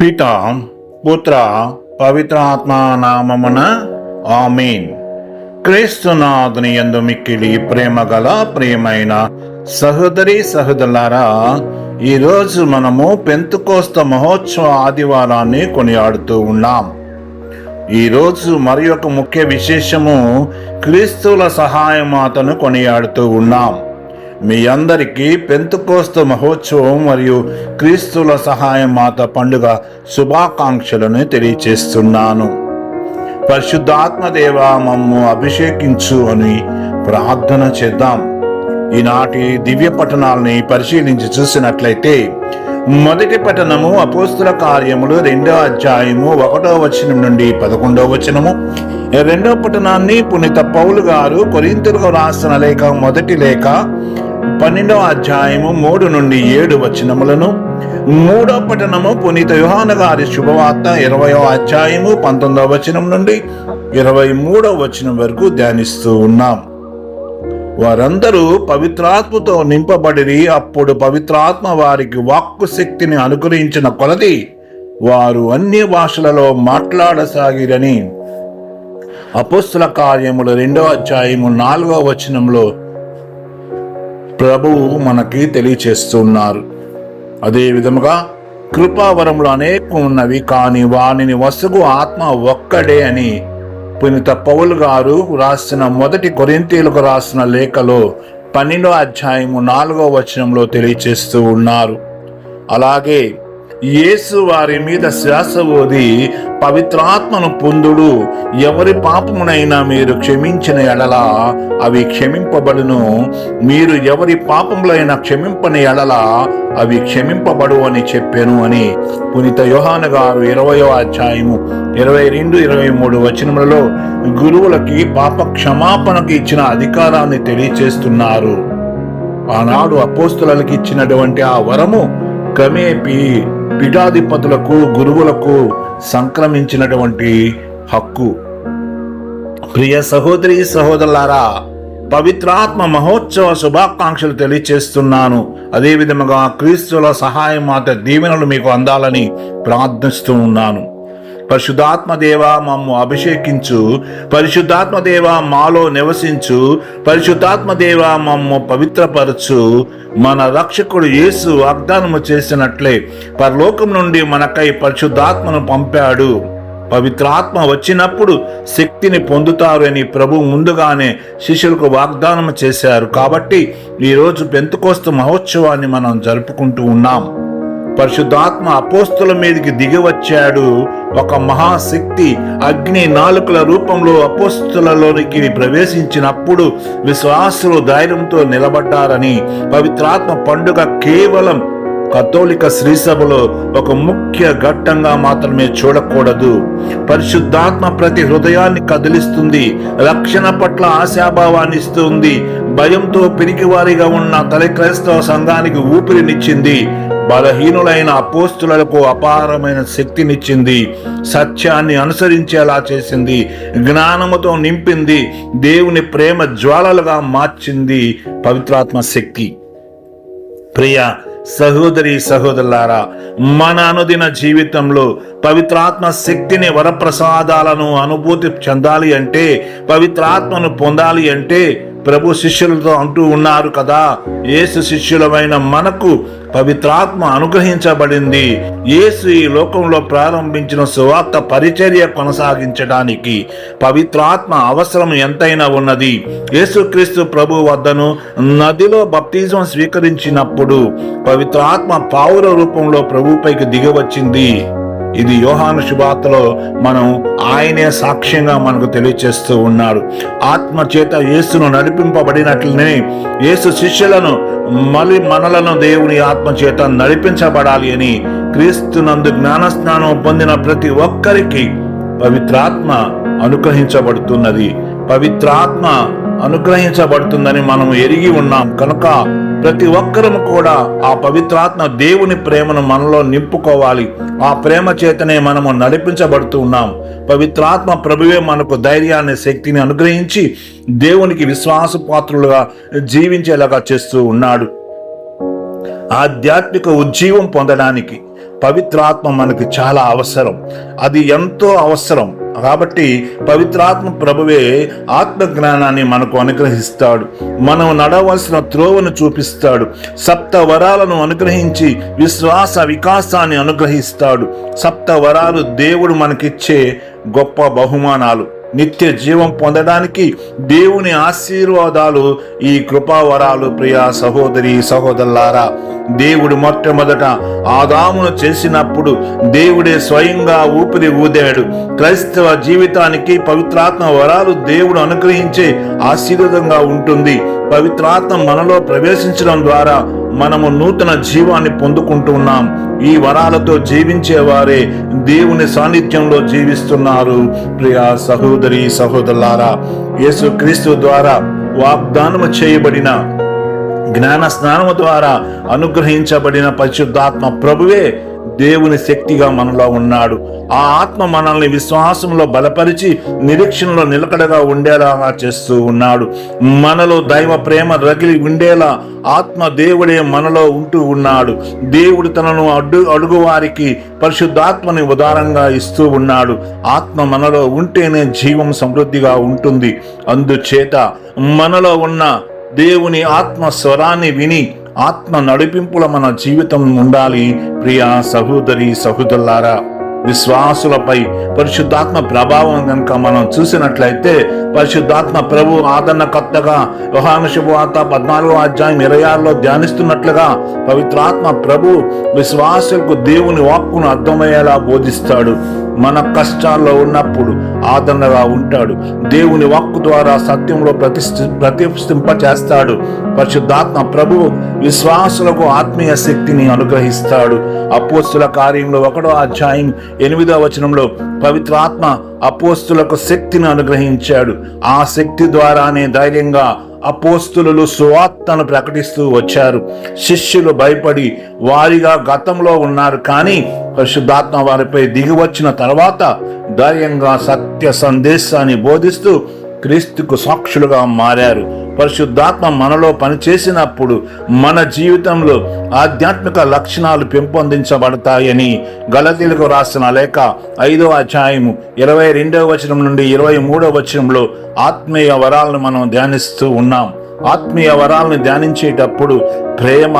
పిత పుత్ర పవిత్ర ఆత్మ నామమున ఆమేన్. క్రీస్తునాథుని యందు మిక్కిలి ప్రేమ గల ప్రియమైన సహోదరి సహోదరులారా, ఈరోజు మనము పెంతెకోస్తు మహోత్సవ ఆదివారాన్ని కొనియాడుతూ ఉన్నాం. ఈరోజు మరి ఒక ముఖ్య విశేషము క్రీస్తుల సహాయమాతను కొనియాడుతూ ఉన్నాం. మీ అందరికీ పెంతెకోస్తు మహోత్సవం మరియు క్రీస్తుల సహాయమాత పండుగ శుభాకాంక్షలను తెలియచేస్తున్నాను. పరిశుద్ధాత్మ దేవ, మమ్ము అభిషేకించు అని ప్రార్థన చేద్దాం. ఈనాటి దివ్య పఠనాల్ని పరిశీలించి చూసినట్లయితే, మొదటి పఠనము అపోస్తుల కార్యములు 2వ అధ్యాయము 1వ వచనం నుండి 11వ వచనము. రెండవ పఠనాన్ని పునీత పౌలు గారు కొరింథీయులకు రాసిన లేఖ మొదటి లేఖ 12వ అధ్యాయము 3 నుండి 7 వచనములను, మూడవ పఠనము పునీత యోహాను గారి శుభవార్త 20వ అధ్యాయము 19వ వచనం నుండి 23వ వచనం వరకు ధ్యానిస్తూ ఉన్నాం. వారందరూ పవిత్రాత్మతో నింపబడిరి. అప్పుడు పవిత్రాత్మ వారికి వాక్కు శక్తిని అనుగ్రహించిన కొలది వారు అన్య భాషలలో మాట్లాడసాగిరని అపోస్తుల కార్యములు 2వ అధ్యాయము 4వ వచనంలో ప్రభువు మనకి తెలియచేస్తున్నారు. అదే విధముగా కృపావరములు అనేకం ఉన్నవి, కానీ వానిని వసగు ఆత్మ ఒక్కడే అని పునీత పౌలు గారు రాసిన మొదటి కొరింథీయులకు రాసిన లేఖలో 12వ అధ్యాయము 4వ వచనంలో తెలియచేస్తూ ఉన్నారు. అలాగే యేసు వారి మీద శ్వాస ఊది పవిత్రాత్మను పొందుడు. ఎవరి పాపమునైనా మీరు క్షమించిన ఎడల అవి క్షమింపబడును, మీరు ఎవరి పాపములైనా క్షమింపని ఎడల అవి క్షమింపబడు అని చెప్పాను అని పునీత యోహాను గారు 20వ అధ్యాయము 22-23 వచనములలో గురువులకి పాప క్షమాపణకు ఇచ్చిన అధికారాన్ని తెలియచేస్తున్నారు. ఆనాడు అపోస్తులకు ఇచ్చినటువంటి ఆ వరము క్రమేపీ పీఠాధిపతులకు గురువులకు సంక్రమించినటువంటి హక్కు. ప్రియ సహోదరి సహోదరులారా, పవిత్రాత్మ మహోత్సవ శుభాకాంక్షలు తెలియచేస్తున్నాను. అదే విధముగా క్రీస్తుల సహాయమాత దీవెనలు మీకు అందాలని ప్రార్థిస్తూ ఉన్నాను. పరిశుద్ధాత్మ దేవ, మమ్ము అభిషేకించు. పరిశుద్ధాత్మ దేవ, మాలో నివసించు. పరిశుద్ధాత్మ దేవ, మమ్ము పవిత్రపరచు. మన రక్షకుడు యేసు వాగ్దానము చేసినట్లే పరలోకం నుండి మనకై పరిశుద్ధాత్మను పంపాడు. పవిత్రాత్మ వచ్చినప్పుడు శక్తిని పొందుతారు అని ప్రభు ముందుగానే శిష్యులకు వాగ్దానం చేశారు. కాబట్టి ఈరోజు పెంతెకోస్తు మహోత్సవాన్ని మనం జరుపుకుంటూ ఉన్నాం. పరిశుద్ధాత్మ అపోస్తుల మీదకి దిగి వచ్చాడు. ఒక మహాశక్తి అగ్ని నాలుకల రూపంలో అపోస్తులలోనికి ప్రవేశించినప్పుడు విశ్వాసులు ధైర్యంతో నిలబడ్డారని పవిత్రాత్మ పండుగ కేవలం కథోలిక శ్రీసభలో ఒక ముఖ్య ఘట్టంగా మాత్రమే చూడకూడదు. పరిశుద్ధాత్మ ప్రతి హృదయాన్ని కదిలిస్తుంది, రక్షణ పట్ల ఆశాభావాన్ని ఇస్తుంది, భయంతో పిరికివారిగా ఉన్న తొలి క్రైస్తవ సంఘానికి ఊపిరినిచ్చింది, బలహీనులైన అపోస్తులకు అపారమైన శక్తినిచ్చింది, సత్యాన్ని అనుసరించేలా చేసింది, జ్ఞానముతో నింపింది, దేవుని ప్రేమ జ్వాలలుగా మార్చింది పవిత్రాత్మ శక్తి. ప్రియ సహోదరి సహోదరులారా, మన అనుదిన జీవితంలో పవిత్రాత్మ శక్తిని వరప్రసాదాలను అనుభూతి చెందాలి అంటే, పవిత్రాత్మను పొందాలి అంటే ప్రభు శిష్యులతో అంటూ ఉన్నారు కదా, యేసు శిష్యులమైన మనకు పవిత్రాత్మ అనుగ్రహించబడింది. యేసు ఈ లోకంలో ప్రారంభించిన సువార్త పరిచర్య కొనసాగించడానికి పవిత్రాత్మ అవసరం ఎంతైనా ఉన్నది. యేసుక్రీస్తు ప్రభు వద్దను నదిలో బప్తిజం స్వీకరించినప్పుడు పవిత్రాత్మ పావుర రూపంలో ప్రభుపైకి దిగివచ్చింది. ఇది యోహాను శుభవార్తలో మనం ఆయనే సాక్ష్యంగా మనకు తెలియచేస్తూ ఉన్నాడు. ఆత్మ చేత యేసును నడిపింపబడినట్లనే యేసు శిష్యులను మనలను దేవుని ఆత్మ చేత నడిపించబడాలి అని క్రీస్తునందు జ్ఞానస్నానం పొందిన ప్రతి ఒక్కరికి పవిత్రాత్మ అనుగ్రహించబడుతున్నది. పవిత్రాత్మ అనుగ్రహించబడుతుందని మనం ఎరిగి ఉన్నాం కనుక ప్రతి ఒక్కరము కూడా ఆ పవిత్రాత్మ దేవుని ప్రేమను మనలో నింపుకోవాలి. ఆ ప్రేమ చేతనే మనము నడిపించబడుతూ ఉన్నాం. పవిత్రాత్మ ప్రభువే మనకు ధైర్యాన్ని, శక్తిని అనుగ్రహించి దేవునికి విశ్వాసపాత్రులుగా జీవించేలాగా చేస్తూ ఉన్నాడు. ఆధ్యాత్మిక ఉజ్జీవం పొందడానికి పవిత్రాత్మ మనకి చాలా అవసరం, అది ఎంతో అవసరం. కాబట్టి పవిత్రాత్మ ప్రభువే ఆత్మ జ్ఞానాన్ని మనకు అనుగ్రహిస్తాడు, మనం నడవలసిన త్రోవను చూపిస్తాడు, సప్త వరాలను అనుగ్రహించి విశ్వాస వికాసాన్ని అనుగ్రహిస్తాడు. సప్త వరాలు దేవుడు మనకిచ్చే గొప్ప బహుమానాలు. నిత్య జీవం పొందడానికి దేవుని ఆశీర్వాదాలు ఈ కృపావరాలు. ప్రియా సహోదరి సహోదరులారా, దేవుడు మొట్టమొదట ఆదామును చేసినప్పుడు దేవుడే స్వయంగా ఊపిరి ఊదాడు. క్రైస్తవ జీవితానికి పవిత్రాత్మ వరాలు దేవుడు అనుగ్రహించే ఆశీర్వాదంగా ఉంటుంది. పవిత్రాత్మ మనలో ప్రవేశించడం ద్వారా మనము నూతన జీవాన్ని పొందుకుంటున్నాం. ఈ వరాలతో జీవించేవారే దేవుని సాన్నిధ్యంలో జీవిస్తున్నారు. ప్రియా సహోదరి సహోదరులారా, యేసుక్రీస్తు ద్వారా వాగ్దానము చేయబడిన జ్ఞాన స్నానము ద్వారా అనుగ్రహించబడిన పరిశుద్ధాత్మ ప్రభువే దేవుని శక్తిగా మనలో ఉన్నాడు. ఆ ఆత్మ మనల్ని విశ్వాసంలో బలపరిచి నిరీక్షణలో నిలకడగా ఉండేలాగా చేస్తూ ఉన్నాడు. మనలో దైవ ప్రేమ రగిలి ఉండేలా ఆత్మ దేవుడే మనలో ఉంటూ ఉన్నాడు. దేవుడు తనను అడుగు వారికి పరిశుద్ధాత్మని ఉదారంగా ఇస్తూ ఉన్నాడు. ఆత్మ మనలో ఉంటేనే జీవం సమృద్ధిగా ఉంటుంది. అందుచేత మనలో ఉన్న దేవుని ఆత్మ స్వరాన్ని విని ఆత్మ నడిపింపుల మన జీవితం ఉండాలి. ప్రియా సహోదరి సహోదరులారా, విశ్వాసులపై పరిశుద్ధాత్మ ప్రభావం కనుక మనం చూసినట్లయితే పరిశుద్ధాత్మ ప్రభు ఆదరణకర్తగా యోహాను శుభవార్త 14:26 ధ్యానిస్తున్నట్లుగా పవిత్రాత్మ ప్రభు విశ్వాసులకు దేవుని వాక్కును అర్థమయ్యేలా బోధిస్తాడు. మన కష్టాల్లో ఉన్నప్పుడు ఆదరణగా ఉంటాడు. దేవుని వాక్కు ద్వారా సత్యంలో ప్రతిష్ఠింప చేస్తాడు. పరిశుద్ధాత్మ ప్రభు విశ్వాసులకు ఆత్మీయ శక్తిని అనుగ్రహిస్తాడు. అపోస్తుల కార్యంలో 1:8 పవిత్రాత్మ అపోస్తులకు శక్తిని అనుగ్రహించాడు. ఆ శక్తి ద్వారానే ధైర్యంగా అపోస్తులు సువార్తను ప్రకటిస్తూ వచ్చారు. శిష్యులు భయపడి వారిగా గతంలో ఉన్నారు, కానీ పరిశుద్ధాత్మ వారిపై దిగి వచ్చిన తర్వాత ధైర్యంగా సత్య సందేశాన్ని బోధిస్తూ క్రీస్తుకు సాక్షులుగా మారారు. పరిశుద్ధాత్మ మనలో పనిచేసినప్పుడు మన జీవితంలో ఆధ్యాత్మిక లక్షణాలు పెంపొందించబడతాయని గలతీయులకు రాసిన లేఖ 5:22 నుండి 23 ఆత్మీయ వరాలను మనం ధ్యానిస్తూ ఉన్నాం. ఆత్మీయ వరాలను ధ్యానించేటప్పుడు ప్రేమ,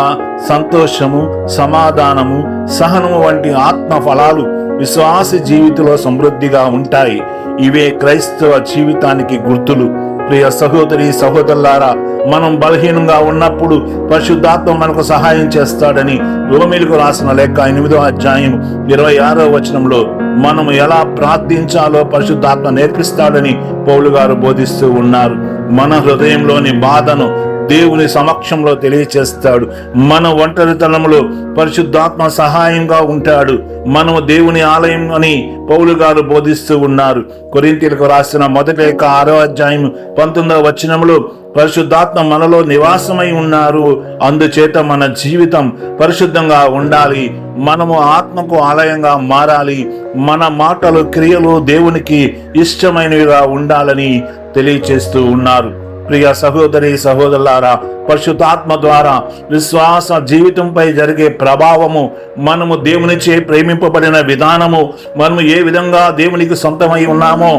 సంతోషము, సమాధానము, సహనము వంటి ఆత్మ ఫలాలు విశ్వాస జీవితంలో సమృద్ధిగా ఉంటాయి. ఇవే క్రైస్తవ జీవితానికి గుర్తులు. ప్రియ సహోదరి సహోదరులారా, మనం బలహీనంగా ఉన్నప్పుడు పరిశుద్ధాత్మ మనకు సహాయం చేస్తాడని రోమీయులకు రాసిన లేఖ 8:26 మనము ఎలా ప్రార్థించాలో పరిశుద్ధాత్మ నేర్పిస్తాడని పౌలు గారు బోధిస్తూ ఉన్నారు. మన హృదయంలోని బాధను దేవుని సమక్షంలో తెలియచేస్తాడు. మన ఒంటరితనంలో పరిశుద్ధాత్మ సహాయంగా ఉంటాడు. మనము దేవుని ఆలయం అని పౌలు గారు బోధిస్తూ ఉన్నారు. కొరింథీయులకు రాసిన 1:19 పరిశుద్ధాత్మ మనలో నివాసమై ఉన్నారు. అందుచేత మన జీవితం పరిశుద్ధంగా ఉండాలి. మనము ఆత్మకు ఆలయంగా మారాలి. మన మాటలు, క్రియలు దేవునికి ఇష్టమైనవిగా ఉండాలని తెలియచేస్తూ ఉన్నారు. ప్రియ సహోదరి సహోదరులారా, పరిశుద్ధాత్మ ద్వారా విశ్వాస జీవితంపై జరిగే ప్రభావము, మనము దేవునిచే ప్రేమింపబడిన విధానము, మనము ఏ విధంగా దేవునికి సొంతమై ఉన్నామో,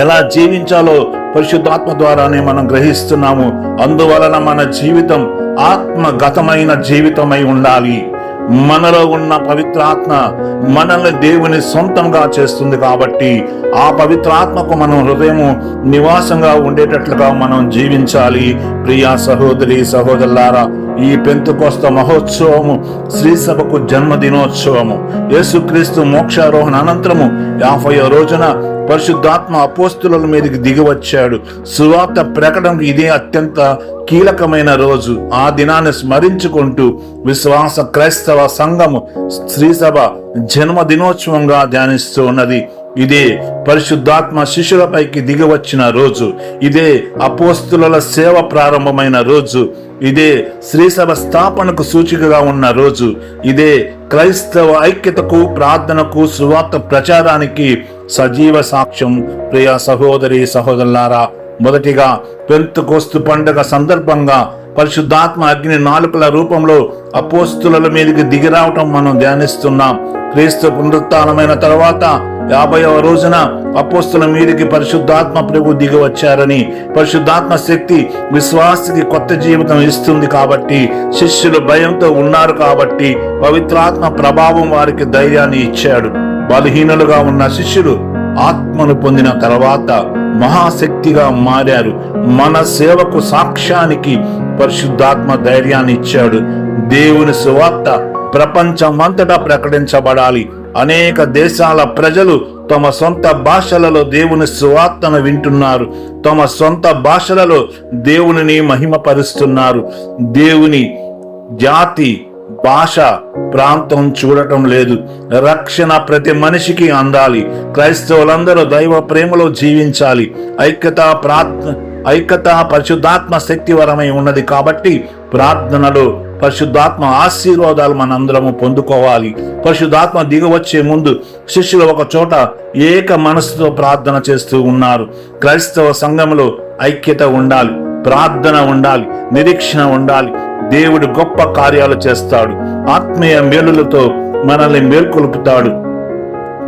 ఎలా జీవించాలో పరిశుద్ధాత్మ ద్వారానే మనం గ్రహిస్తున్నాము. అందువలన మన జీవితం ఆత్మగతమైన జీవితమై ఉండాలి. మనలో ఉన్న పవిత్రాత్మ మనల్ని దేవుని సొంతంగా చేస్తుంది. కాబట్టి ఆ పవిత్రాత్మకు మనం హృదయము నివాసంగా ఉండేటట్లుగా మనం జీవించాలి. ప్రియా సహోదరి సహోదరులారా, ఈ పెంతెకొస్త మహోత్సవము శ్రీసభకు జన్మదినోత్సవము. యేసుక్రీస్తు మోక్షారోహణ అనంతరము 50వ రోజున పరిశుద్ధాత్మ అపోస్తుల మీదకి దిగి వచ్చాడు. సువార్త ప్రకటనకు ఇదే అత్యంత కీలకమైన రోజు. ఆ దినాన్ని స్మరించుకుంటూ విశ్వాస క్రైస్తవ సంఘము శ్రీసభ జన్మదినోత్సవంగా ధ్యానిస్తూ ఉన్నది. ఇదే పరిశుద్ధాత్మ శిష్యులపైకి దిగి వచ్చిన రోజు. ఇదే అపోస్తుల సేవ ప్రారంభమైన రోజు. ఇదే శ్రీసభ స్థాపనకు సూచికగా ఉన్న రోజు. ఇదే క్రైస్తవ ఐక్యతకు, ప్రార్థనకు, సువార్త ప్రచారానికి సజీవ సాక్ష్యం. ప్రియ సహోదరి సహోదరులారా, మొదటిగా పెంతెకొస్తు పండుగ సందర్భంగా పరిశుద్ధాత్మ అగ్ని నాలుకల రూపంలో అపోస్తుల మీదకి దిగిరావటం మనం ధ్యానిస్తున్నాం. క్రీస్తు పునరుత్థానమైన తర్వాత 50వ రోజున అపోస్తుల మీదకి పరిశుద్ధాత్మ ప్రభు దిగి వచ్చారని, పరిశుద్ధాత్మ శక్తి విశ్వాసికి కొత్త జీవితం ఇస్తుంది కాబట్టి, శిష్యులు భయంతో ఉన్నారు కాబట్టి పవిత్రాత్మ ప్రభావం వారికి ధైర్యాన్ని ఇచ్చాడు. బలహీనులుగా ఉన్న శిష్యులు ఆత్మను పొందిన తర్వాత మహాశక్తిగా మారారు. మన సేవకు సాక్ష్యానికి పరిశుద్ధాత్మ ధైర్యాన్ని ఇచ్చాడు. దేవుని సువార్త ప్రపంచమంతటా ప్రకటించబడాలి. అనేక దేశాల ప్రజలు తమ సొంత భాషలలో దేవుని సువార్తను వింటున్నారు. తమ సొంత భాషలలో దేవునిని మహిమపరుస్తున్నారు. దేవుని జాతి, భాష, ప్రాంతం చూడటం లేదు. రక్షణ ప్రతి మనిషికి అందాలి. క్రైస్తవులందరూ దైవ ప్రేమలో జీవించాలి. ఐక్యత పరిశుద్ధాత్మ శక్తివరమై ఉన్నది కాబట్టి ప్రార్థనలో పరిశుద్ధాత్మ ఆశీర్వాదాలు మనందరము పొందుకోవాలి. పరిశుద్ధాత్మ దిగవచ్చే ముందు శిష్యులు ఒక చోట ఏక మనసుతో ప్రార్థన చేస్తూ ఉన్నారు. క్రైస్తవ సంఘంలో ఐక్యత ఉండాలి, ప్రార్థన ఉండాలి, నిరీక్షణ ఉండాలి. దేవుడు గొప్ప కార్యాలు చేస్తాడు. ఆత్మీయ మేలులతో మనల్ని మేల్కొల్పుతాడు.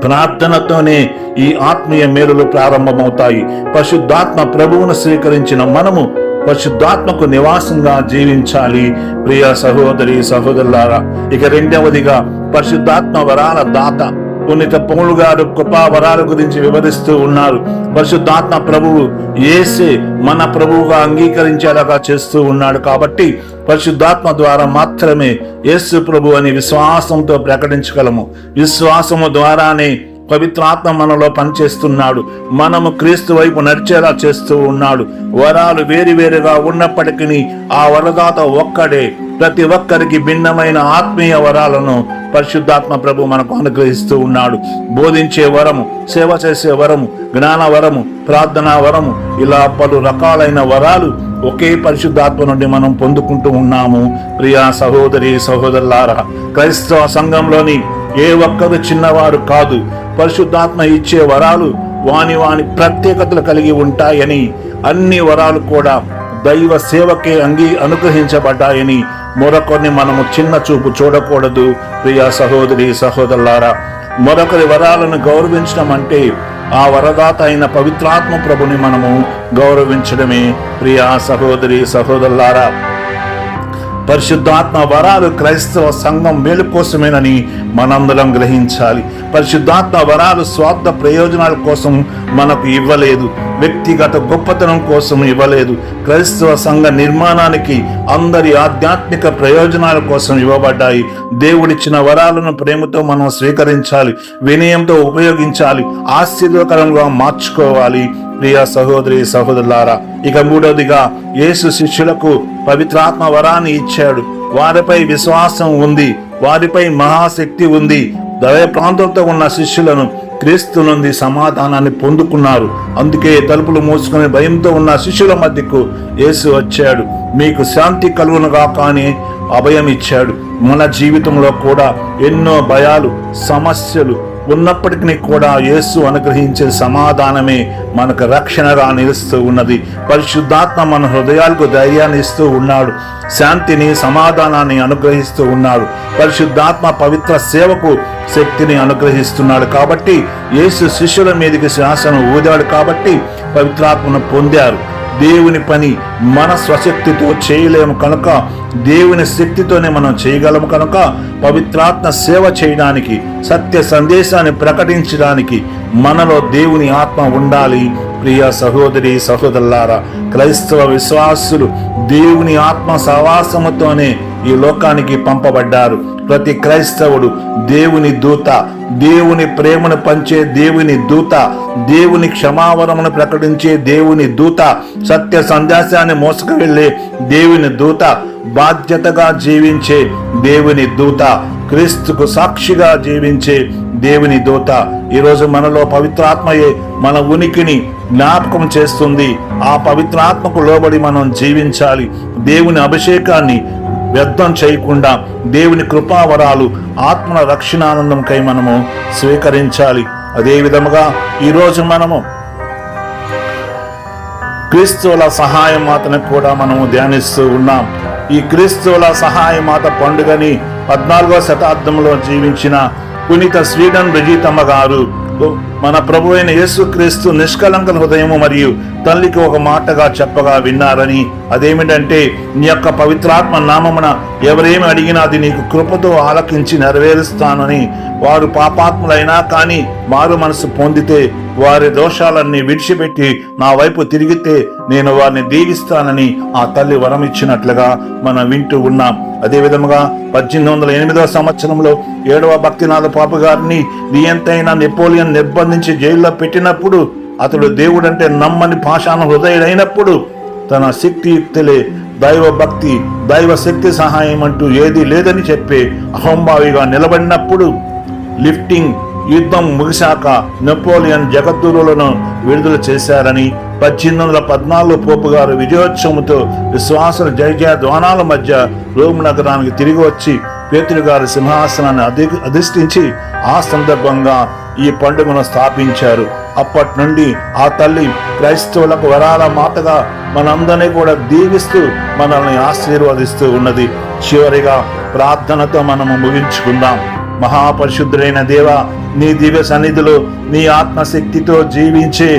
ప్రార్థనతోనే ఈ ఆత్మీయ మేలులు ప్రారంభమవుతాయి. పరిశుద్ధాత్మ ప్రభువును స్వీకరించిన మనము పరిశుద్ధాత్మకు నివాసంగా జీవించాలి. ప్రియ సహోదరి సహోదరులారా, ఇక రెండవదిగా పరిశుద్ధాత్మ వరాల దాత పునీత పౌలు గారు కృపా వరాల గురించి వివరిస్తూ ఉన్నారు. పరిశుద్ధాత్మ ప్రభువు యేసే మన ప్రభువుగా అంగీకరించేలాగా చేస్తూ ఉన్నాడు కాబట్టి పరిశుద్ధాత్మ ద్వారా మాత్రమే యేసు ప్రభు అని విశ్వాసంతో ప్రకటించగలము. విశ్వాసము ద్వారానే పవిత్రాత్మ మనలో పనిచేస్తున్నాడు. మనము క్రీస్తు వైపు నడిచేలా చేస్తూ ఉన్నాడు. వరాలు వేరువేరుగా ఉన్నప్పటికీ ఆ వరదాత ఒక్కడే. ప్రతి ఒక్కరికి భిన్నమైన ఆత్మీయ వరాలను పరిశుద్ధాత్మ ప్రభు మనకు అనుగ్రహిస్తూ ఉన్నాడు. బోధించే వరము, సేవ చేసే వరము, జ్ఞాన వరము, ప్రార్థనా వరము, ఇలా పలు రకాలైన వరాలు ఒకే పరిశుద్ధాత్మ నుండి మనం పొందుకుంటూ ఉన్నాము. ప్రియా సహోదరి సహోదరులారా, క్రైస్తవ సంఘంలోని ఏ ఒక్కరు చిన్నవారు కాదు. పరిశుద్ధాత్మ ఇచ్చే వరాలు వాని ప్రత్యేకతలు కలిగి ఉంటాయని, అన్ని వరాలు కూడా దైవ సేవకే అనుగ్రహించబడ్డాయని మరొకరిని మనము చిన్న చూపు చూడకూడదు. ప్రియా సహోదరి సహోదరులారా, మరొకరి వరాలను గౌరవించడం అంటే ఆ వరదాత అయిన పవిత్రాత్మ ప్రభుని మనము గౌరవించడమే. ప్రియా సహోదరి సహోదరులారా, పరిశుద్ధాత్మ వరాలు క్రైస్తవ సంఘం మేలు కోసమేనని మనందరం గ్రహించాలి. పరిశుద్ధాత్మ వరాలు స్వార్థ ప్రయోజనాల కోసం మనకు ఇవ్వలేదు, వ్యక్తిగత గొప్పతనం కోసం ఇవ్వలేదు. క్రైస్తవ సంఘ నిర్మాణానికి, అందరి ఆధ్యాత్మిక ప్రయోజనాల కోసం ఇవ్వబడ్డాయి. దేవుడిచ్చిన వరాలను ప్రేమతో మనం స్వీకరించాలి, వినయంతో ఉపయోగించాలి, ఆశీర్వకరంగా మార్చుకోవాలి. ప్రియ సహోదరి సహోదరులారా, ఇక మూడవదిగా యేసు శిష్యులకు పవిత్రాత్మ వరాన్ని ఇచ్చాడు. వారిపై విశ్వాసం ఉంది, వారిపై మహాశక్తి ఉంది. దైవ ప్రాంతంతో ఉన్న శిష్యులను క్రీస్తు నుండి సమాధానాన్ని పొందుకున్నారు. అందుకే తలుపులు మూసుకుని భయంతో ఉన్న శిష్యుల మధ్యకు యేసు వచ్చాడు. మీకు శాంతి కలుగునుగాక అని అభయం ఇచ్చాడు. మన జీవితంలో కూడా ఎన్నో భయాలు, సమస్యలు ఉన్నప్పటికీ కూడా యేసు అనుగ్రహించే సమాధానమే మనకు రక్షణగా నిలుస్తూ ఉన్నది. పరిశుద్ధాత్మ మన హృదయాలకు ధైర్యాన్ని ఇస్తూ ఉన్నాడు, శాంతిని, సమాధానాన్ని అనుగ్రహిస్తూ ఉన్నాడు. పరిశుద్ధాత్మ పవిత్ర సేవకు శక్తిని అనుగ్రహిస్తున్నాడు. కాబట్టి యేసు శిష్యుల మీదకి శ్వాసను ఊదాడు కాబట్టి పవిత్రాత్మను పొందారు. దేవుని పని మన స్వశక్తితో చేయలేము కనుక దేవుని శక్తితోనే మనం చేయగలము కనుక పవిత్రాత్మ సేవ చేయడానికి, సత్య సందేశాన్ని ప్రకటించడానికి మనలో దేవుని ఆత్మ ఉండాలి. ప్రియ సహోదరి సహోదరులారా, క్రైస్తవ విశ్వాసులు దేవుని ఆత్మ సహవాసముతోనే ఈ లోకానికి పంపబడ్డారు. ప్రతి క్రైస్తవుడు దేవుని దూత, దేవుని ప్రేమను పంచే దేవుని దూత, దేవుని క్షమావరమును ప్రకటించే దేవుని దూత, సత్య సందేశాన్ని మోసుకు వెళ్ళే దేవుని దూత, బాధ్యతగా జీవించే దేవుని దూత, క్రీస్తుకు సాక్షిగా జీవించే దేవుని దూత. ఈరోజు మనలో పవిత్రాత్మయే మన ఉనికిని జ్ఞాపకం చేస్తుంది. ఆ పవిత్రాత్మకు లోబడి మనం జీవించాలి. దేవుని అభిషేకాన్ని వ్యర్థం చేయకుండా దేవుని కృపావరాలు, ఆత్మల రక్షణానందంకై మనము స్వీకరించాలి. అదే విధముగా ఈరోజు మనము క్రీస్తువుల సహాయ మాతను కూడా మనము ధ్యానిస్తూ ఉన్నాం. ఈ క్రీస్తువుల సహాయ మాత పండుగని 14వ శతాబ్దంలో జీవించిన పునీత స్వీడన్ బ్రిజితమ్మ గారు మన ప్రభు అయిన యేసుక్రీస్తు నిష్కలంక హృదయము మరియు తల్లికి ఒక మాటగా చెప్పగా విన్నారని, అదేమిటంటే, నీ యొక్క పవిత్రాత్మ నామమున ఎవరేమి అడిగినా అది నీకు కృపతో ఆలకించి నెరవేరుస్తానని. వారు పాపాత్ములైనా కానీ మారు మనసు పొందితే, వారి దోషాలన్నీ విడిచిపెట్టి నా వైపు తిరిగితే నేను వారిని దీవిస్తానని ఆ తల్లి వరం ఇచ్చినట్లుగా మనం వింటూ ఉన్నాం. అదే విధముగా 1808వ సంవత్సరంలో 7వ భక్తినాథ పాప గారిని నియంతైన నెపోలియన్ నిర్బంధించి జైల్లో పెట్టినప్పుడు, అతడు దేవుడంటే నమ్మని పాషాణ హృదయుడైనప్పుడు తన శక్తియుక్తులే దైవ భక్తి దైవ శక్తి సహాయం అంటూ ఏదీ లేదని చెప్పే అహంభావిగా నిలబడినప్పుడు, లిఫ్టింగ్ యుద్ధం ముగిశాక నెపోలియన్ జగద్గురువులను విడుదల చేశారని, 1814 పోపు గారు విజయోత్సవంతో విశ్వాసుల జయ ధ్వానాల మధ్య రోమ్ నగరానికి తిరిగి వచ్చి పేతురు గారి సింహాసనాన్ని అధిష్ఠించి ఆ సందర్భంగా ఈ పండుగను స్థాపించారు. అప్పటి నుండి ఆ తల్లి క్రైస్తవులకు వరాల మాతగా మనందరినీ కూడా దీవిస్తూ మనల్ని ఆశీర్వదిస్తూ ఉన్నది. చివరిగా ప్రార్థనతో మనము ముగించుకుందాం. మహాపరిశుద్ధుడైన దేవ, నీ దివ్య సన్నిధిలో నీ ఆత్మశక్తితో జీవించే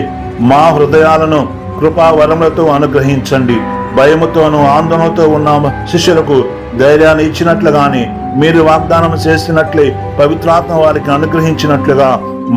మా హృదయాలను కృపావరములతో అనుగ్రహించండి. భయముతోనూ ఆందోళనతో ఉన్న శిష్యులకు ధైర్యాన్ని ఇచ్చినట్లుగానే మీరు వాగ్దానం చేసినట్లే పవిత్రాత్మ వారికి అనుగ్రహించినట్లుగా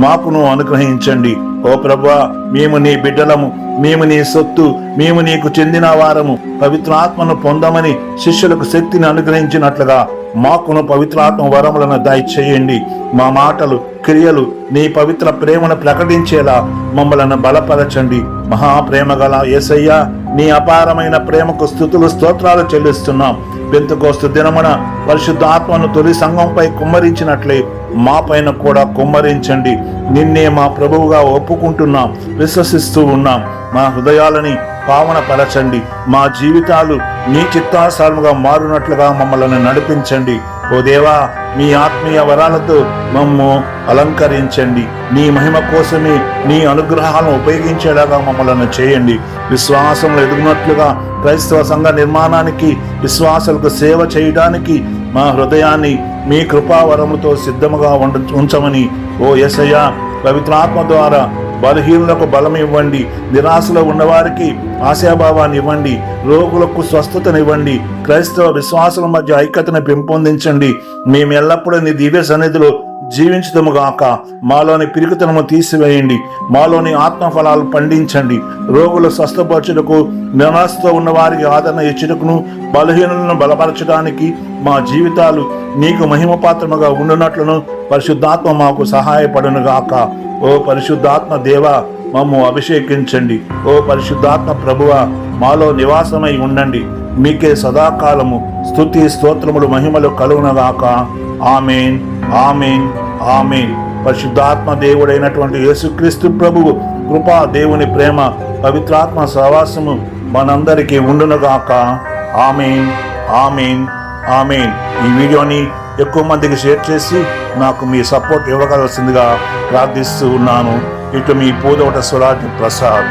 మాకును అనుగ్రహించండి. ఓ ప్రభువా, మేము నీ బిడ్డలము, మేము నీ సొత్తు, మేము నీకు చెందిన వారము. పవిత్రాత్మను పొందమని శిష్యులకు శక్తిని అనుగ్రహించినట్లుగా మాకును పవిత్రాత్మ వరములను దయచేయండి. మా మాటలు క్రియలు నీ పవిత్ర ప్రేమను ప్రకటించేలా మమ్మలను బలపరచండి. మహాప్రేమ గల యేసయ్య, నీ అపారమైన ప్రేమకు స్తుతులు స్తోత్రాలు చెల్లిస్తున్నాం. పెంతెకోస్తు దినమున పరిశుద్ధ ఆత్మను తొలి సంఘంపై కుమ్మరించినట్లే మా పైన కూడా కుమ్మరించండి. నిన్నే మా ప్రభువుగా ఒప్పుకుంటున్నాం, విశ్వసిస్తూ ఉన్నాం. మా హృదయాలని పావనపరచండి. మా జీవితాలు నీ చిత్తానుసారముగా మారునట్లుగా మమ్మల్ని నడిపించండి. ఓ దేవా, మీ ఆత్మీయ వరాలతో మమ్ము అలంకరించండి. నీ మహిమ కోసమే నీ అనుగ్రహాలను ఉపయోగించేలాగా మమ్మల్ని చేయండి. విశ్వాసంలో ఎదుగునట్లుగా క్రైస్తవ సంఘ నిర్మాణానికి, విశ్వాసులకు సేవ చేయడానికి మా హృదయాన్ని మీ కృపావరముతో సిద్ధముగా ఉంచమని ఓ యేసయ్య, పవిత్రాత్మ ద్వారా బలహీనులకు బలం ఇవ్వండి. నిరాశలో ఉన్నవారికి ఆశాభావాన్ని ఇవ్వండి. రోగులకు స్వస్థతనివ్వండి. క్రైస్తవ విశ్వాసుల మధ్య ఐక్యతను పెంపొందించండి. మేము ఎల్లప్పుడూ నీ దివ్య సన్నిధిలో జీవించదముగాక. మాలోని పిరికితనము తీసివేయండి. మాలోని ఆత్మఫలాలు పండించండి. రోగుల స్వస్థపరచుటకు, నిరాశతో ఉన్న వారికి ఆదరణ ఇచ్చుటకును, బలహీనులను బలపరచడానికి మా జీవితాలు నీకు మహిమపాత్రముగా ఉండునట్లును పరిశుద్ధాత్మ మాకు సహాయపడునుగాక. ఓ పరిశుద్ధాత్మ దేవా, మమ్ము అభిషేకించండి. ఓ పరిశుద్ధాత్మ ప్రభువ, మాలో నివాసమై ఉండండి. మీకే సదాకాలము స్తుతి స్తోత్రములు మహిమలు కలుగునగాక. ఆమేన్, ఆమేన్, ఆమేన్. పరిశుద్ధాత్మ దేవుడైనటువంటి యేసుక్రీస్తు ప్రభువు కృపా, దేవుని ప్రేమ, పవిత్రాత్మ సహవాసము మనందరికీ ఉండునుగాక. ఆమేన్, ఆమేన్, ఆమేన్. ఈ వీడియోని ఎక్కువ మందికి షేర్ చేసి నాకు మీ సపోర్ట్ ఇవ్వగలసిందిగా ప్రార్థిస్తూ ఉన్నాను. ఇటు మీ పూదోట స్వరాజ్ ప్రసాద్.